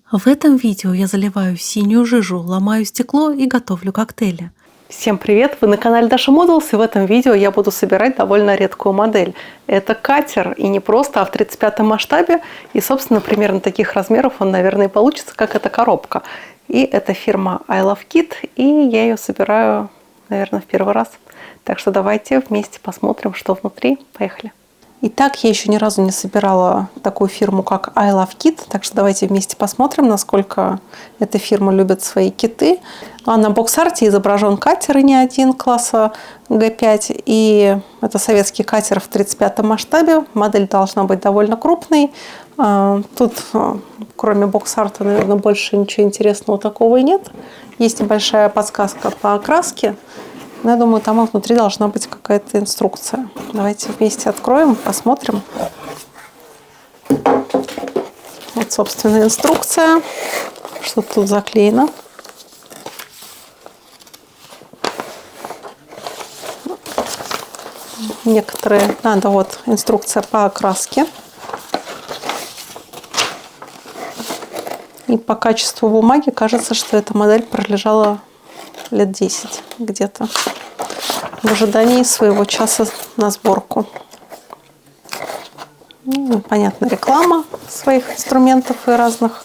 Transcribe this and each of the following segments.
В этом видео я заливаю синюю жижу, ломаю стекло и готовлю коктейли. Всем привет! Вы на канале Dasha Models, и в этом видео я буду собирать довольно редкую модель. Это катер, и не просто, а в 35-м масштабе. И, собственно, примерно таких размеров он, наверное, и получится, как эта коробка. И это фирма I Love Kit, и я ее собираю, наверное, в первый раз. Так что давайте вместе посмотрим, что внутри. Поехали! Итак, я еще ни разу не собирала такую фирму, как I Love Kit, так что давайте вместе посмотрим, насколько эта фирма любит свои киты. На бокс-арте изображен катер, и не один, класса G5, и это советский катер в 35-м масштабе. Модель должна быть довольно крупной. Тут, кроме бокс-арта, наверное, больше ничего интересного такого и нет. Есть небольшая подсказка по окраске. Но я думаю, там внутри должна быть какая-то инструкция. Давайте вместе откроем, посмотрим. Вот, собственно, инструкция. Что тут заклеено. Некоторые... да, вот инструкция по окраске. И по качеству бумаги кажется, что эта модель пролежала лет 10 где-то в ожидании своего часа на сборку. Понятно, реклама своих инструментов и разных.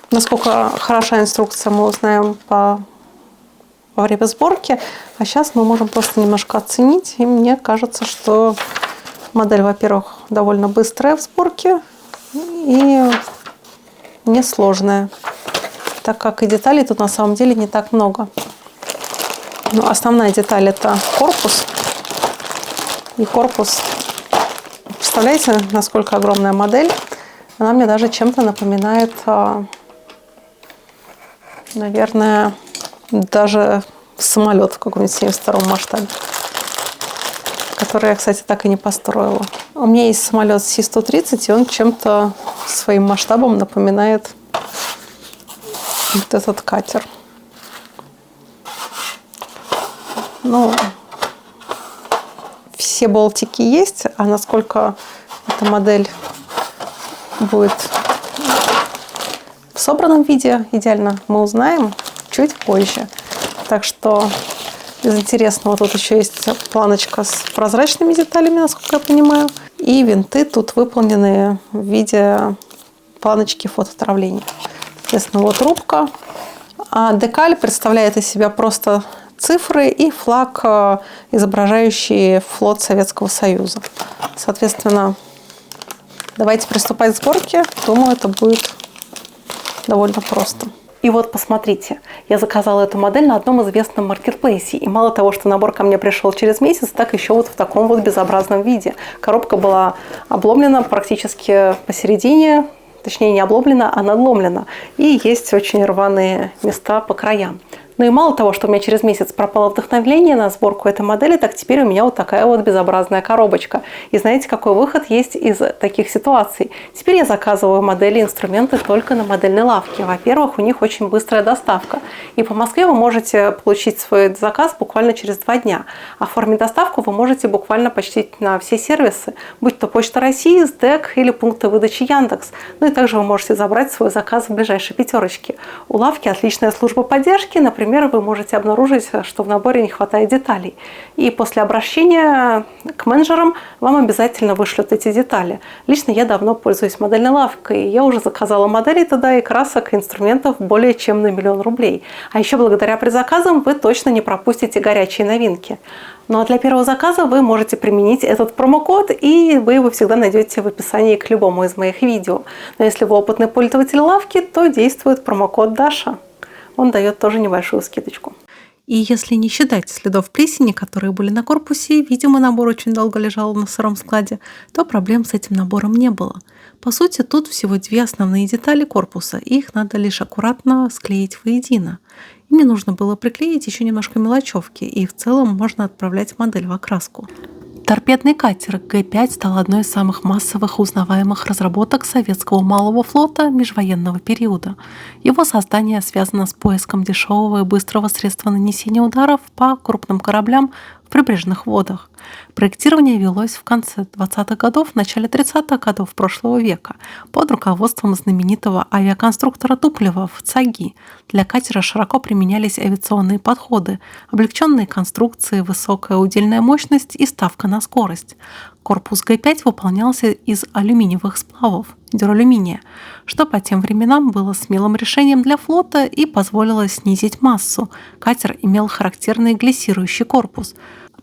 Насколько хороша инструкция, мы узнаем во время сборки. А сейчас мы можем просто немножко оценить. И мне кажется, что модель, во-первых, довольно быстрая в сборке и несложная, так как и деталей тут на самом деле не так много. Но основная деталь — это корпус. И корпус, представляете, насколько огромная модель? Она мне даже чем-то напоминает, наверное, даже самолет в каком-нибудь 72-м масштабе, который я, кстати, так и не построила. У меня есть самолет Си-130, и он чем-то своим масштабом напоминает вот этот катер. Ну, все болтики есть, а насколько эта модель будет в собранном виде идеально, мы узнаем чуть позже. Так что из интересного тут еще есть планочка с прозрачными деталями, насколько я понимаю. И винты тут выполнены в виде планочки фототравления. Соответственно, вот рубка. А декаль представляет из себя просто цифры и флаг, изображающий флот Советского Союза. Соответственно, давайте приступать к сборке. Думаю, это будет довольно просто. И вот посмотрите, я заказала эту модель на одном известном маркетплейсе. И мало того, что набор ко мне пришел через месяц, так еще вот в таком вот безобразном виде. Коробка была обломлена практически посередине. Точнее, не обломлена, а надломлена. И есть очень рваные места по краям. Ну и мало того, что у меня через месяц пропало вдохновение на сборку этой модели, так теперь у меня вот такая вот безобразная коробочка. И знаете, какой выход есть из таких ситуаций? Теперь я заказываю модели и инструменты только на модельной лавке. Во-первых, у них очень быстрая доставка. И по Москве вы можете получить свой заказ буквально через 2 дня. Оформить доставку вы можете буквально почти на все сервисы, будь то Почта России, СДЭК или пункты выдачи Яндекс. Ну и также вы можете забрать свой заказ в ближайшей пятерочке. У лавки отличная служба поддержки, например, вы можете обнаружить, что в наборе не хватает деталей. И после обращения к менеджерам вам обязательно вышлют эти детали. Лично я давно пользуюсь модельной лавкой. Я уже заказала модели туда и красок, и инструментов более чем на 1 000 000 рублей. А еще благодаря предзаказам вы точно не пропустите горячие новинки. Ну а для первого заказа вы можете применить этот промокод, и вы его всегда найдете в описании к любому из моих видео. Но если вы опытный пользователь лавки, то действует промокод Dasha. Он дает тоже небольшую скидочку. И если не считать следов плесени, которые были на корпусе, видимо, набор очень долго лежал на сыром складе, то проблем с этим набором не было. По сути, тут всего 2 основные детали корпуса, и их надо лишь аккуратно склеить воедино. Ими нужно было приклеить еще немножко мелочевки, и в целом можно отправлять модель в окраску. Торпедный катер Г-5 стал одной из самых массовых и узнаваемых разработок советского малого флота межвоенного периода. Его создание связано с поиском дешевого и быстрого средства нанесения ударов по крупным кораблям в прибрежных водах. Проектирование велось в конце 20-х годов, начале 30-х годов прошлого века под руководством знаменитого авиаконструктора Туполева в ЦАГИ. Для катера широко применялись авиационные подходы, облегченные конструкции, высокая удельная мощность и ставка на скорость. Корпус Г-5 выполнялся из алюминиевых сплавов, дюралюминия, что по тем временам было смелым решением для флота и позволило снизить массу. Катер имел характерный глиссирующий корпус.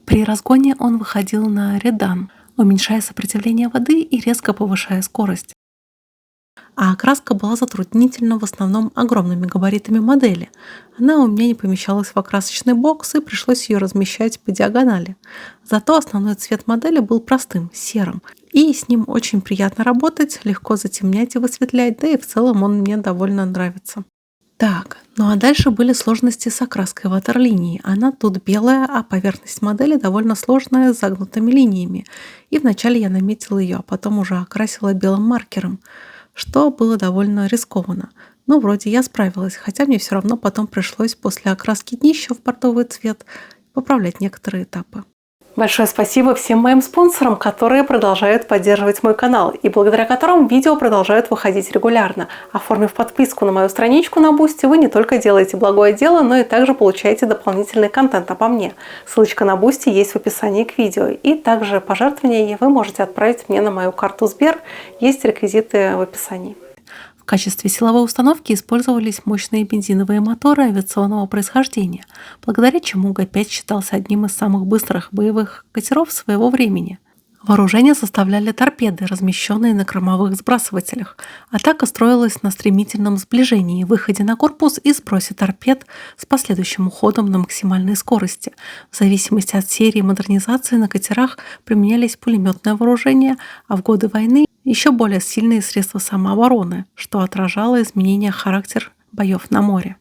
При разгоне он выходил на редан, уменьшая сопротивление воды и резко повышая скорость. А окраска была затруднительна в основном огромными габаритами модели. Она у меня не помещалась в окрасочный бокс, и пришлось ее размещать по диагонали. Зато основной цвет модели был простым, серым, и с ним очень приятно работать, легко затемнять и высветлять, да и в целом он мне довольно нравится. Так, ну а дальше были сложности с окраской ватерлинии. Она тут белая, а поверхность модели довольно сложная, с загнутыми линиями. И вначале я наметила ее, а потом уже окрасила белым маркером, что было довольно рискованно. Но вроде я справилась, хотя мне все равно потом пришлось после окраски днища в бордовый цвет поправлять некоторые этапы. Большое спасибо всем моим спонсорам, которые продолжают поддерживать мой канал и благодаря которым видео продолжают выходить регулярно. Оформив подписку на мою страничку на Boosty, вы не только делаете благое дело, но и также получаете дополнительный контент обо мне. Ссылочка на Boosty есть в описании к видео. И также пожертвования вы можете отправить мне на мою карту Сбер. Есть реквизиты в описании. В качестве силовой установки использовались мощные бензиновые моторы авиационного происхождения, благодаря чему Г-5 считался одним из самых быстрых боевых катеров своего времени. Вооружение составляли торпеды, размещенные на кормовых сбрасывателях. Атака строилась на стремительном сближении, выходе на корпус и сбросе торпед с последующим уходом на максимальной скорости. В зависимости от серии модернизации на катерах применялись пулеметное вооружение, а в годы войны еще более сильные средства самообороны, что отражало изменение характера боев на море.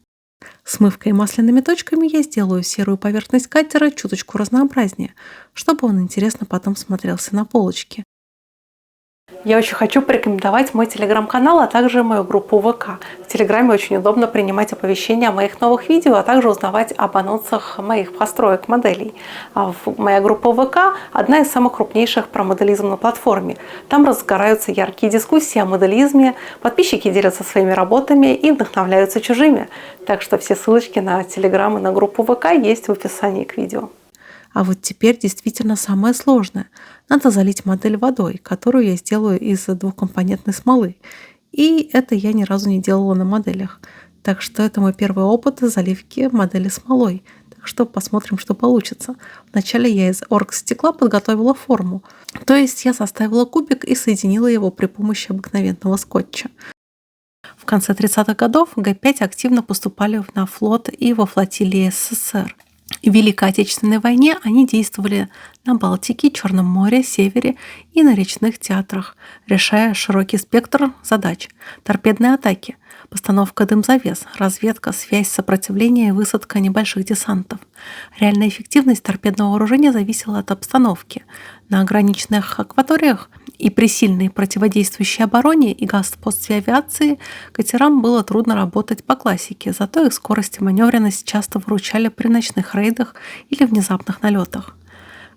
Смывкой и масляными точками я сделаю серую поверхность катера чуточку разнообразнее, чтобы он интересно потом смотрелся на полочке. Я очень хочу порекомендовать мой телеграм-канал, а также мою группу ВК. В телеграме очень удобно принимать оповещения о моих новых видео, а также узнавать об анонсах моих построек моделей. Моя группа ВК – одна из самых крупнейших про моделизм на платформе. Там разгораются яркие дискуссии о моделизме, подписчики делятся своими работами и вдохновляются чужими. Так что все ссылочки на телеграм и на группу ВК есть в описании к видео. А вот теперь действительно самое сложное. Надо залить модель водой, которую я сделаю из двухкомпонентной смолы. И это я ни разу не делала на моделях. Так что это мой первый опыт заливки модели смолой. Так что посмотрим, что получится. Вначале я из оргстекла подготовила форму. То есть я составила кубик и соединила его при помощи обыкновенного скотча. В конце 30-х годов Г-5 активно поступали на флот и во флотилии СССР. В Великой Отечественной войне они действовали на Балтике, Черном море, Севере и на речных театрах, решая широкий спектр задач: торпедные атаки, постановка дым-завес, разведка, связь, сопротивление и высадка небольших десантов. Реальная эффективность торпедного вооружения зависела от обстановки. На ограниченных акваториях и при сильной противодействующей обороне и господстве авиации катерам было трудно работать по классике, зато их скорость и маневренность часто выручали при ночных рейдах или внезапных налетах.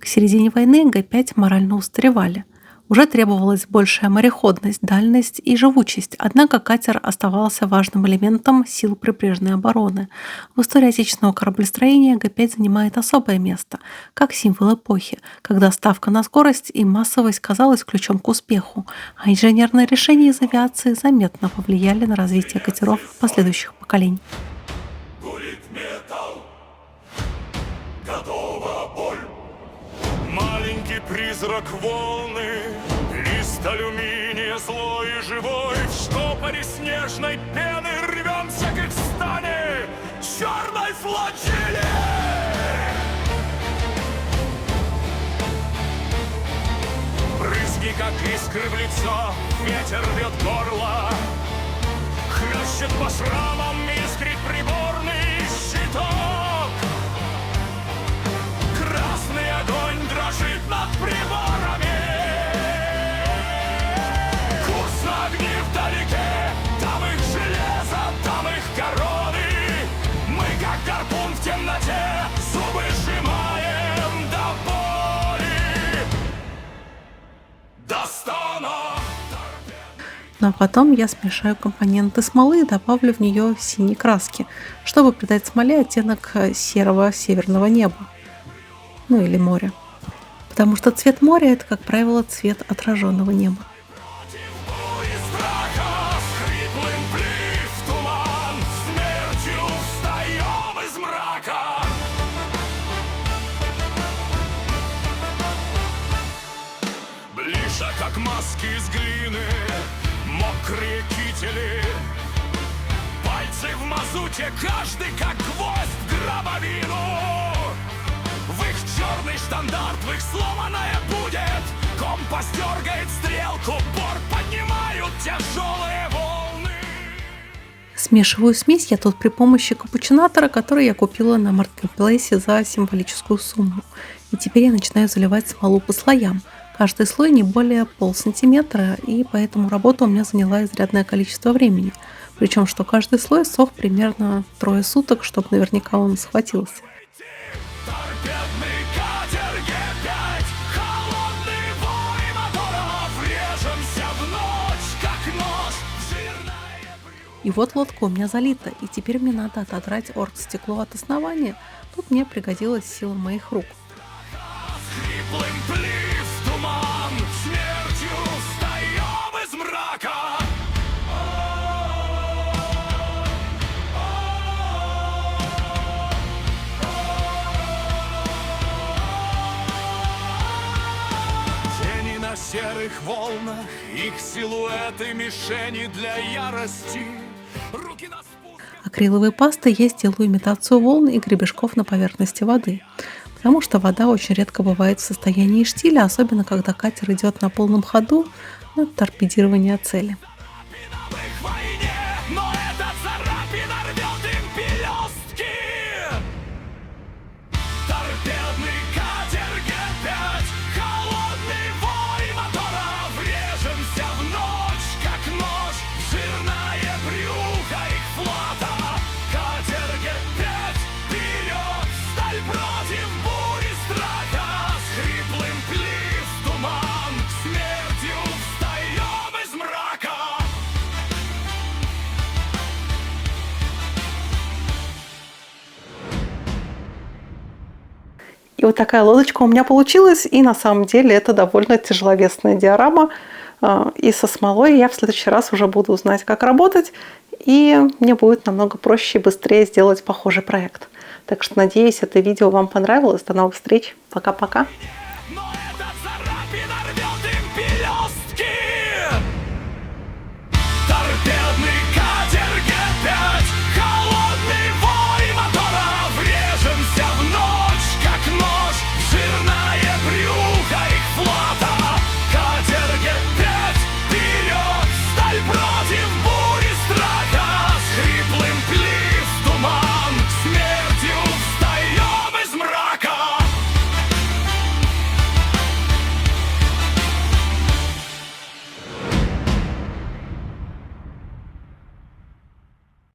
К середине войны Г-5 морально устаревали. Уже требовалась большая мореходность, дальность и живучесть, однако катер оставался важным элементом сил прибрежной обороны. В истории отечественного кораблестроения Г-5 занимает особое место, как символ эпохи, когда ставка на скорость и массовость казалась ключом к успеху, а инженерные решения из авиации заметно повлияли на развитие катеров последующих поколений. Гудит металл, готова боль. Маленький призрак волны, лист алюминия злой и живой. В штопоре снежной пены рвемся к их стане черной флотилии. Брызги, как искры в лицо, ветер рвет горло, хлещет по шрамам, искрит приборный щиток. Красный огонь дрожит над приборами. Курс на огни вдалеке, там их железо, там их короны. Мы как гарпун в темноте, зубы сжимаем до Ну а потом я смешаю компоненты смолы и добавлю в нее синей краски, чтобы придать смоле оттенок серого северного неба, ну или моря. Потому что цвет моря — это, как правило, цвет отраженного неба. Против бури страха, с хриплым плив туман, смертью встаем из мрака. Ближе, как маски из глины, мокрые кители, пальцы в мазуте, каждый как гвоздь в гробовину. В их черный штандарт, в их сломанное будет. Компас дергает стрелку, борт поднимают тяжелые волны. Смешиваю смесь я тут при помощи капучинатора, который я купила на маркетплейсе за символическую сумму. И теперь я начинаю заливать смолу по слоям. Каждый слой не более полсантиметра, и поэтому работа у меня заняла изрядное количество времени. Причем, что каждый слой сох примерно 3 суток, чтобы наверняка он схватился. Торпедный катер Г5, холодный вой моторов, режемся в ночь, как нож, жирное брюхо. И вот лодка у меня залита, и теперь мне надо отодрать оргстекло от основания. Тут мне пригодилась сила моих рук. С хриплым плив туман, смертью встаем из мрака. Тени на серых волнах, их силуэты мишени для ярости. Руки на спуск. Акриловой пастой я сделаю имитацию волн и гребешков на поверхности воды, потому что вода очень редко бывает в состоянии штиля, особенно когда катер идет на полном ходу на торпедирование цели. В их войне, но эта царапина рвет им пелестки. Торпедный катер Г5, холодный вой моторов, врежемся в ночь, как нож, в жирное брюхо их флота. Катер Г5, вперед, сталь против бури страха, с хриплым плив туман, смертью встаем из мрака. И вот такая лодочка у меня получилась. И на самом деле это довольно тяжеловесная диорама. И со смолой я в следующий раз уже буду знать, как работать. И мне будет намного проще и быстрее сделать похожий проект. Так что надеюсь, это видео вам понравилось. До новых встреч. Пока-пока.